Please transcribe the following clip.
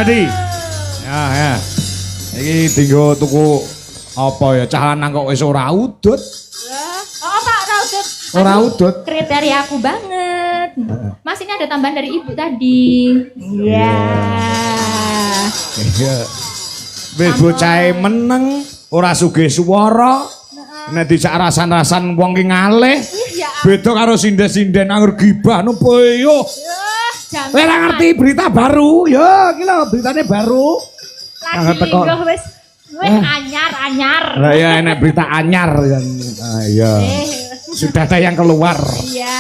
Jadi ya iki tinggo tuku apa ya cah lanang kok wis ora udut. Oh, Pak, ora udut. Ora udut. Kriteria aku banget. Mas, ini ada tambahan dari Ibu tadi. Iya. Iya. Wis bocahe meneng, ora sugih swara. Nek dijak rasan-rasan wong ki ngalih. Beda karo sinden-sinden anggur gibah no boyo. Kowe ora ngerti berita baru. Yo, iki lho beritane baru. Lagi wis anyar. Lah ya enek berita anyar kan. Ah iya. Sudah ada yang keluar. Iya.